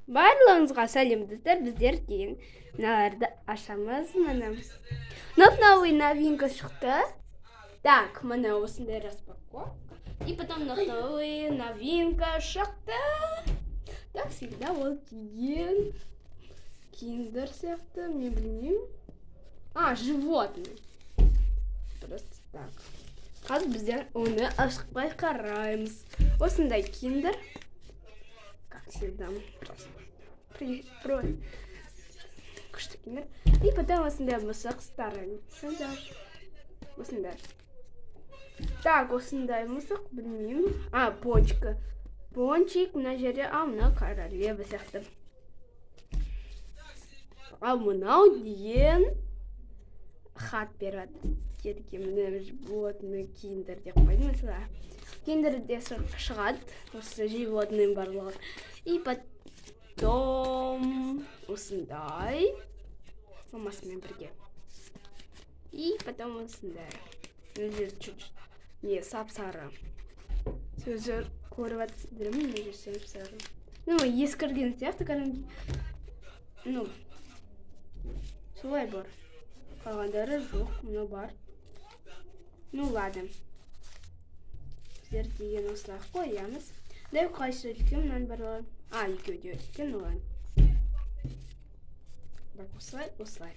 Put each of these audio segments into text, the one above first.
Барлығыңызға сәлемдестер, біздер кейін мыналарды ашамыз. Міне новый новинка шықты. Так, міне осындай распаковка. И потом новый новинка шықты. Так, всегда ол кейін киндер сияқты, мен білмеймін. Животный. Просто так. Қазір біздер оны ашықпай қараймыз. Осындай киндер. Как всегда. Просто. Күшті киндер. И потом осындай мысық старается даже. Осындай. Так, осындай мысық, білмеймін. Пончика. Пончик мына жерде, мына королева сияқты. Мынау деген хат береді. Міне животный киндер деп қойдым. Mesela киндерде шығады. Осы животный барлығы. И потом осындай. Мамасымен бірге. И потом осындай. Мына жерде чуть-чуть. Не, сап-сары. Сөзі көріп атсыздар ма? Мына жерде сап-сары. Ескірген сияқты кәдімгі. Солай бар. Қалғандары жоқ, мұны бар. Ладно. Біздер деген осылай қоямыз. Дәу қайсы үлкен мұнан барлығы. Екеуде үлкен, ладно. Так, осылай.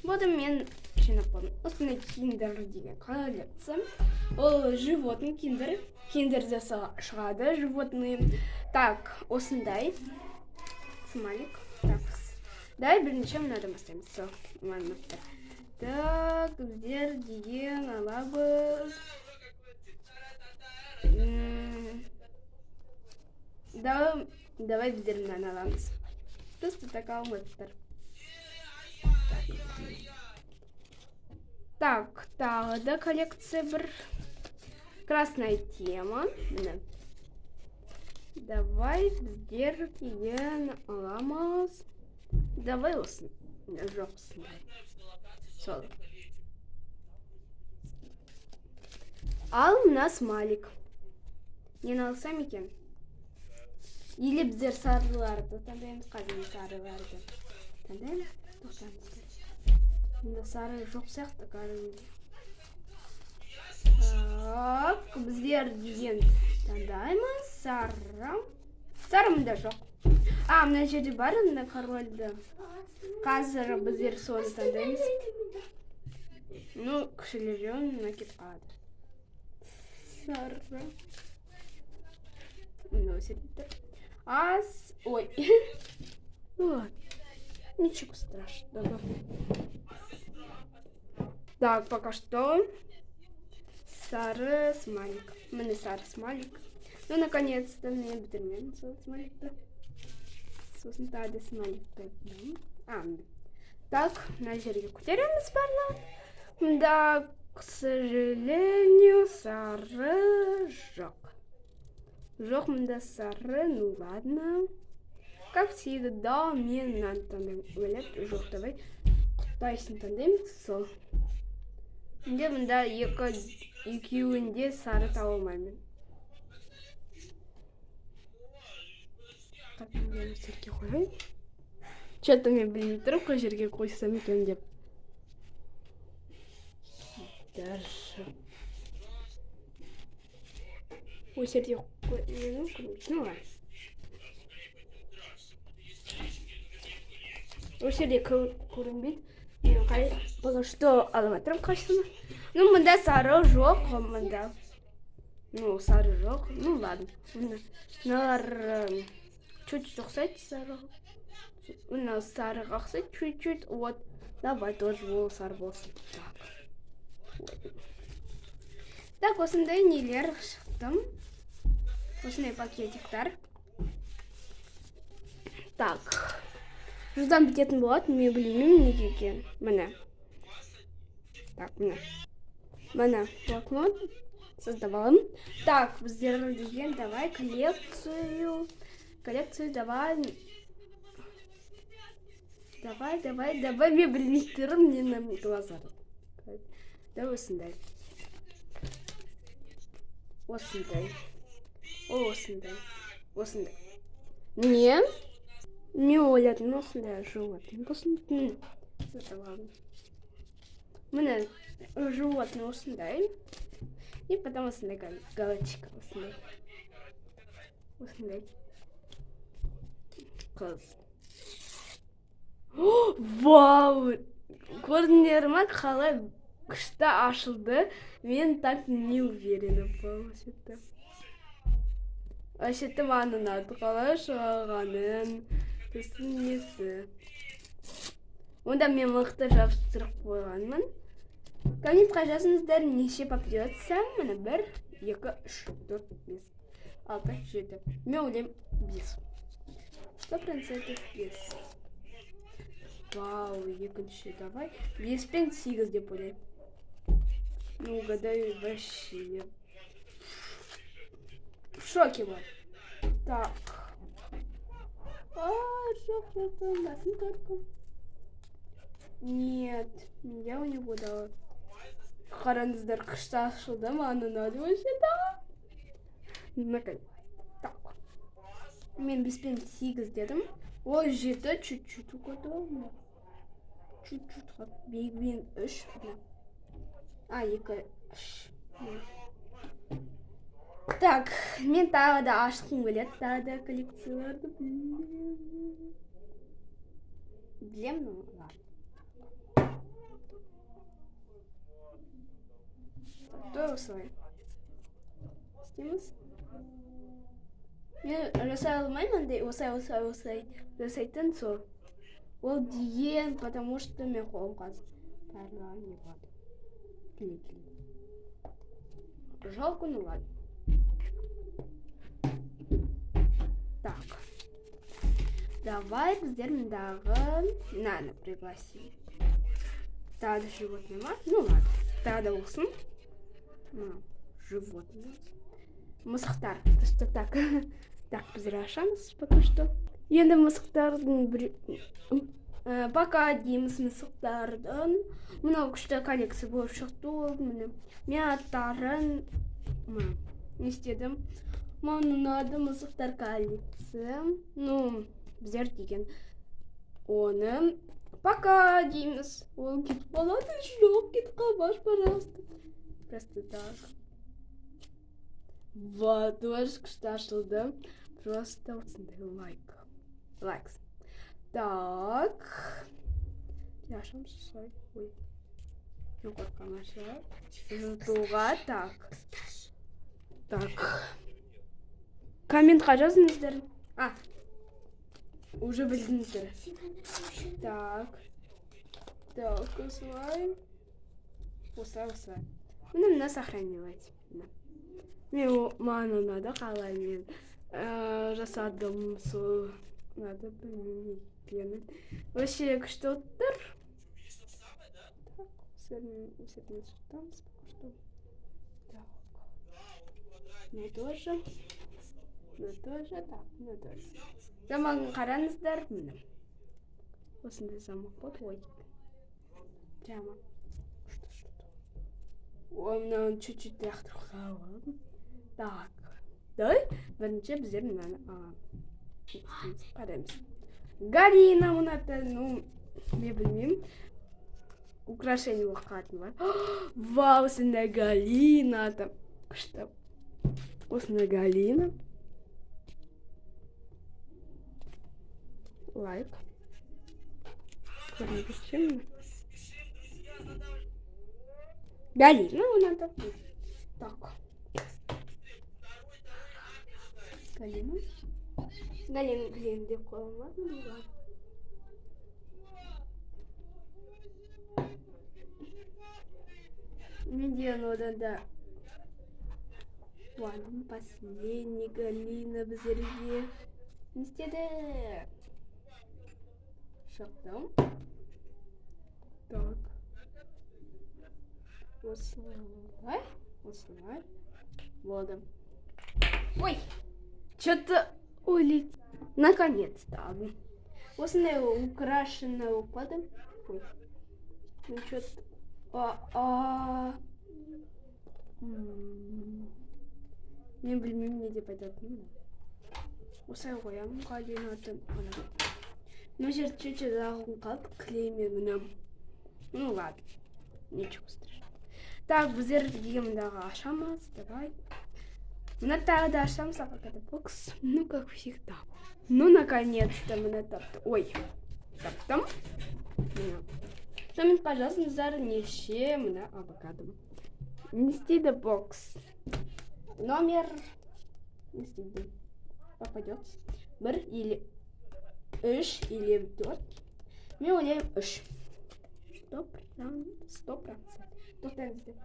Бұдан мен жинап қойдым. Осындай киндер деген коллекция. Ол животный киндер. Киндерде шығады животный. Так, осындай. Смайлик. Так, дай бірнеше мынадан бастаймыз. Так, біздер деген алабыз. Давай біздер мынаны аламыз. Просто так алмайсыздар. Так, тағы да коллекция бір. Красная тема. Давай біздер деген аламыз. Давай осын. Жоқ осындай. Сол. Ал мына смайлик. Нені алсам екен? Или біздер сарыларды таңдаймыз. Қазір сарыларды таңдаймыз. Мұнда сары жоқ сияқты кәдімгі. Так, біздер деген таңдаймыз. Сары мұнда жоқ. Мына жерде бар, мына корольді. Қазір біздер соны таңдаймыз. Кішілері мына кетіп қалады. Сары. Носит. Ой. Ничего страшного. Так, пока что сары смайлик. Міне сары смайлик. Наконец-то мне бітірмен смайликті. Сосын тағы смайлик қойдым. Так, мына жерге көтереміз барлығын. Да, к сожалению, сары жоқ. Жоқ, мында сары, ладно. Как всегда, мен мынаны таңдаймын. Ойлап, жоқ, давай қытайсын таңдаймыз. Сол. Мында екеуінде сары таба алмаймын. Так, мен жерге қойайын. Что-то мен білмей тұрып, қой жерге қойсам екен деп. Даже. Осы жерге қойайын. Ладно. Осы жерде көрінбейді. Мен пока что алып атырым қайсыны. Мында сары жоқ, мында. Сары жоқ. Ладно. Мыналар чуть-чуть ұқсайды сары. Мына сары ұқсайды чуть-чуть. Вот. Давай тоже ол сары болсын. Так, осындай нелер шықтым. Осындай пакетиктар. Так. Жылдан бітетін болады, мен білмеймін неге екен. Міне. Так, міне. Міне, блокнот создавалым. Так, біздер деген давай коллекцию. Давай. Мен білмей тұрым, мен глазар. Давай осындай. Осындай. Не? мен ойладым осындай животный болсын. Ладно. Міне животный осындай. И потом осындай галочка осындай. Осындай. Қыз. Вау! Көрдіңдер ма, қалай күшті ашылды. Мен так не уверена была. Вообще-то маған ұнады, қалай шығарғанын. Біздің несі. Онда мен мықты жабыстырып қойғанмын. Комментқа жазыңыздар, неше попадется. Міне 1, 2, 3, 4, 5, 6, 7. Мен ойлаймын 5. 100% 5. Вау, екінші, давай. 5 пен 8 деп ойлаймын. Ну, угадаю вообще. В шоке бар. Так. Жоқ, басын только. Нет, я у него дала. Қараңыздар, күшті ашылды, маған ұнады вообще-то. Наконец. Так. Мен 5 пен 8 дедім. Ол 7 чуть-чуть угадал. Чуть-чуть. 1 пен 3. 2, 3. Так, мен тағы да ашқым келеді. Тағы да коллекцияларды білем, но ладно. Той осылай. Істейміз. Мен жасай алмаймын, осылай жасайтын сол. Ол дейін, потому что мен қолым қазір. Барлығы не болады. Жалко, ну ладно. Так. Давай біздер мындағы Наны пригласим. Тағы да животный ма? Ну ладно. Тағы да болсын. Животный. Мысықтар. Что так? Так, біздер ашамыз пока что. Енді мысықтардың пока дейміз мысықтардың. Мынау күшті коллекция болып шықты. Мен аттарын не істедім. Маған ұнады мысықтар коллекция. Ну, біздер деген. Оны пока дейміз. Ол кетіп қалады. Жоқ, кетіп қалмаш, пожалуйста. Просто так. Вот, тоже күшті ашылды. Просто осындай лайкс. Так. Яшам сай. Ой. Ну как камаша. Жутуға так. Так. Комментқа жазыңыздар. Уже білдіңіздер. Так. Так, осылай. Осылай. Мына сохранилась. Мен маған ұнады, қалай мен жасадым сол. Надо білмеймін. Вообще күшті оттыр. Так, сәрмен шықтамыз. Так. Ну тоже. Так, ну тоже. Замағын қараңыздар, міне. Осындай замақ болды, ой. Прямо. Ой, мынауын чуть-чуть лақтырып қалып. Так. Давай, бірінші біздер мынаны қараймыз. Галина мынаты, ну, мен білмеймін. Украшение болып қалатын бар. Вау, осындай Галина. Күшті. Осындай Галина. Лайк. Көрмеймін. Галина мынаты. Так. Галина деп қойылмады ма? Менде одан да ладно, последний Галина біздерге не істеді? Шықтым. Так. Осылай. Болды. Ой! Что-то улетело. Наконец-то. Осындай украшенная упадом. Ой. Ну что-то... Мен білмеймін не деп айтатынын. Осылай қоямын. Галинатын. Ну, сейчас чуть-чуть қалды клеймерімнен. Ну ладно, ничего страшного. Так, біздер емдағы ашамыз, давай. Мына тағы да ашамыз, авокадо бокс. Ну, как всегда. Ну, наконец-то мына тапты. Ой, таптым. Сонымен жазыңыздар неше мына авокадо. Не істейді бокс. Номер не істейді. Попадется. 1 или 3 или 4. Мен ойлаймын 3. 100%. Тоқтаңыздар.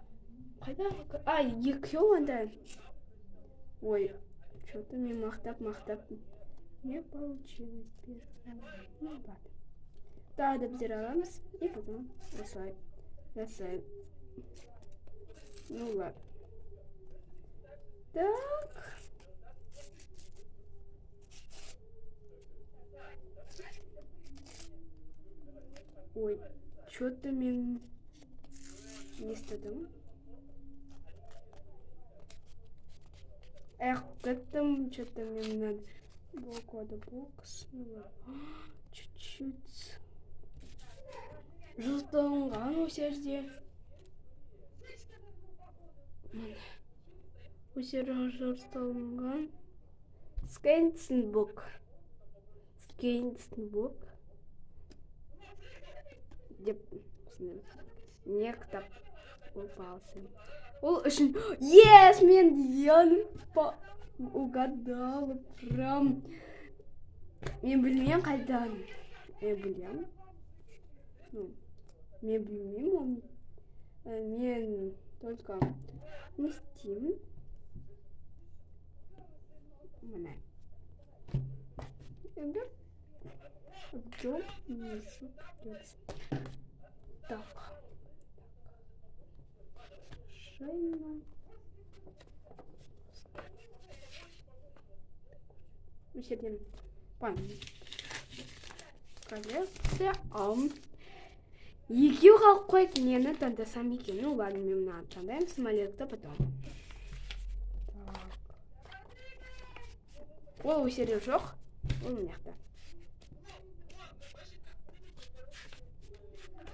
Қайда авокадо? А, 2 онда. Ой, что-то мен мақтап. Не получилось первый раз. Ну ладно. Тағы да біздер аламыз. И потом осылай жасаймын. Ну ладно. Так. Ой, что-то мен не істедім. Кеттім, что-то мен надо. Авокадо бокс. Чуть-чуть. Жылтылған осы жерде. Осы жерде жылтылған. Скейнсенбук. Деп не кітап попался. Ол үшін yes, мен угадала прям. Мен білмеймін қайдан. Білем. Ну, мен білмеймін. Мен только не істеймін. Мына. Енді объем еще придется. Так. Шейна. Усерден. Память. Коллекция. Екеу қалып қойып, нені таңдасам екен. Ну ладно, мен мынаны таңдаймын. Самолетті потом. Так. Ол өсерде жоқ. Ол мыняқта.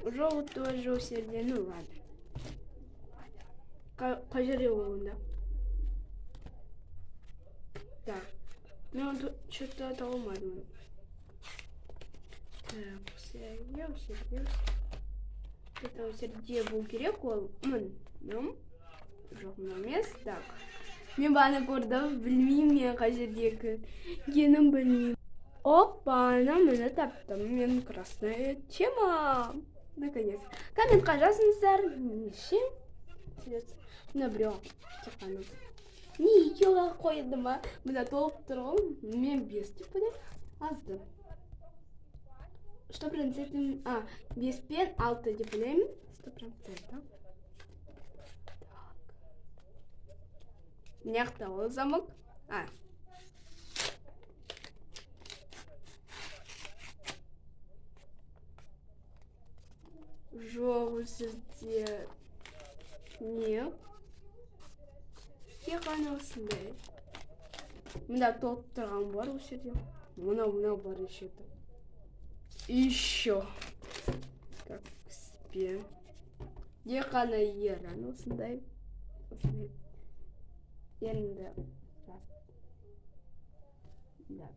Жоқ тоже өсерде. Ну ладно. Қай жерде ол онда? Так. Мен что-то тауылмадым. Так, өсерде. Это өсерде бұл керек ол. Жоқ, мына емес. Так. Мен баны көрдім, білмеймін мен қай жердегі. Енім білмеймін. Опа, мені таптым. Мен красная тема. Наконец. Комментқа жазыңыздар. Неше? Мына біреу. Тепаным. Не, екеуға қойды ма? Мына толып тұрғым. Мен 5 деп білем. Азды. 100%. 5 пен 6 деп білем. 100%. Мыняқта ол замок. Жоқ, өсірде. Не? Тек қана осындай. Мында толып тұрған бар өсірде. Мынау бар ешеті. Еще. Как спе. Тек қана еран осындай. Енді раз. Да,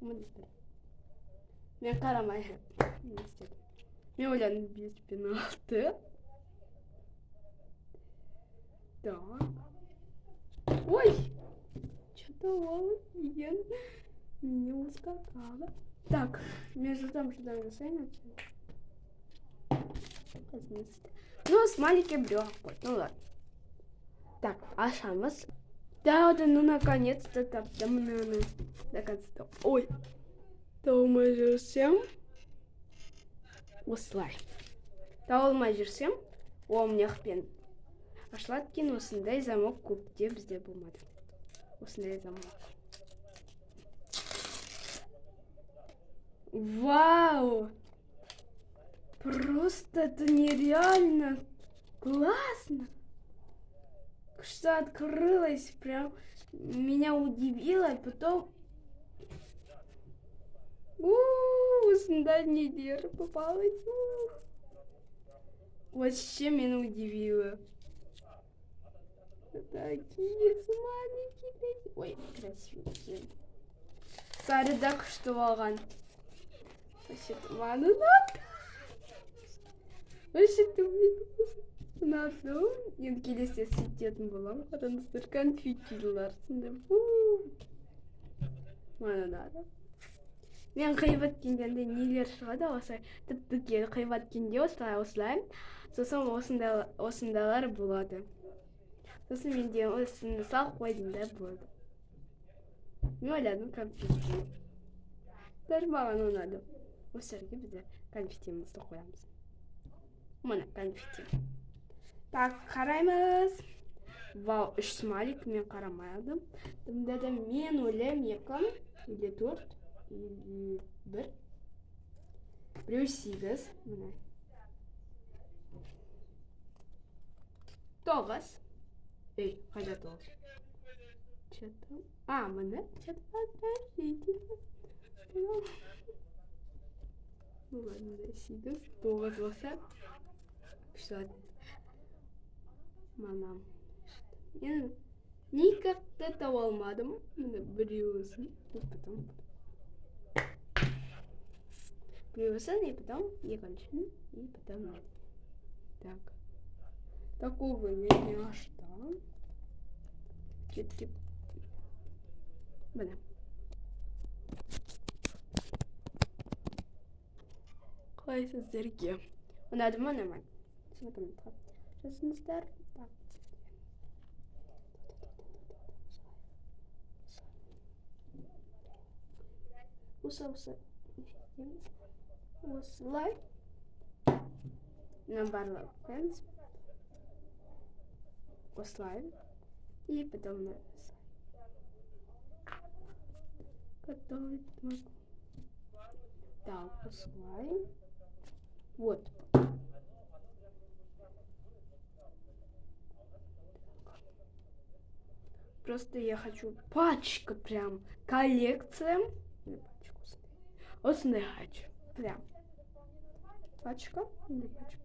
бір. Мен қарамай. Не істедім. Мен ойланым 5 пен 6. Так. Ой! Что-то ол еген. Меня ускакало. Так, между тем, что там жасайын. Ну, смайлики брёк. Ну ладно. Так, ашамыз. Да, ну наконец-то таптым. Наконец-то. Ой. Тауылмай жүрсем. Осылай. Тауылмай жүрсем. Омняқпен. Ашылаткен осындай замок көпте бізде болмады. Осындай замок. Вау! Просто это нереально классно! Что открылось, прям меня удивило, и потом... осындай нелер попалось. Вообще меня удивило. Такие маленькие. Ой, красивые. Сарыдак что алған. Вообще маны надо. Вообще ұнады. Енді келесі сөйтетін болам. Қараңыздар, конфетилар. Маны ұнады. Мен қиып еткенде нелер шығады осылай. Тіп-тіке қиып еткенде осылай. Сосын осындайлар болады. Сосын мен де осыны салып қойдым да болды. Мен ойладым конфетти. Даже маған ұнады. Осы жерге бізде конфеттимізді қоямыз. Мына конфетти. Так, қараймыз. Вау, 3 смайлик мен қарамайдым. Дымда да мен ойлаймын 2 или 4 или 1. Біреу 8. Мына. 9. Эй, қайда 9? Что-то... А, мына. Что-то подождите. Ну ладно, да, 8. 9 болса. Все. Мана. Мен никакта таба алмадым. Мына біреуісін. Потом. Біреуісін, и потом екіншін, и потом. Так. Такого я не ожидал. Чуть-чуть. Мына. Қайсы сіздерге. Ұнады ма, ұнамай? Жасыңыздар. Так. Осылай. На барлық қоямыз. Осылай. И потом на готовить могу. Так, осылай. Вот. Просто я хочу пачка прям. Коллекция. Осындай хочу. Прям. Пачка. Или пачка.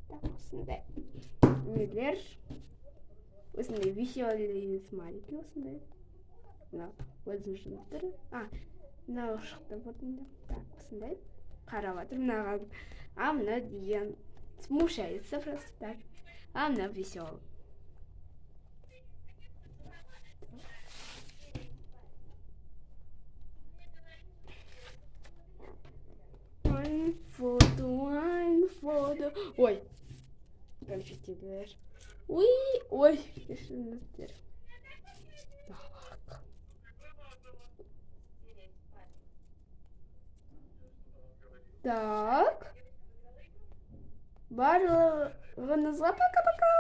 Так, осындай. Нелер. Осындай веселые смайлики осындай. Мына өзімшіліктері. Мына шықты бұрдында. Так, осындай. Қарап жатыр мынаған. А мына деген смущается просто так. А мына веселый. Фото. Ой. Конфеттилер. Ой. Решилностер. Так. Так. Барлығыңызға пока-пока.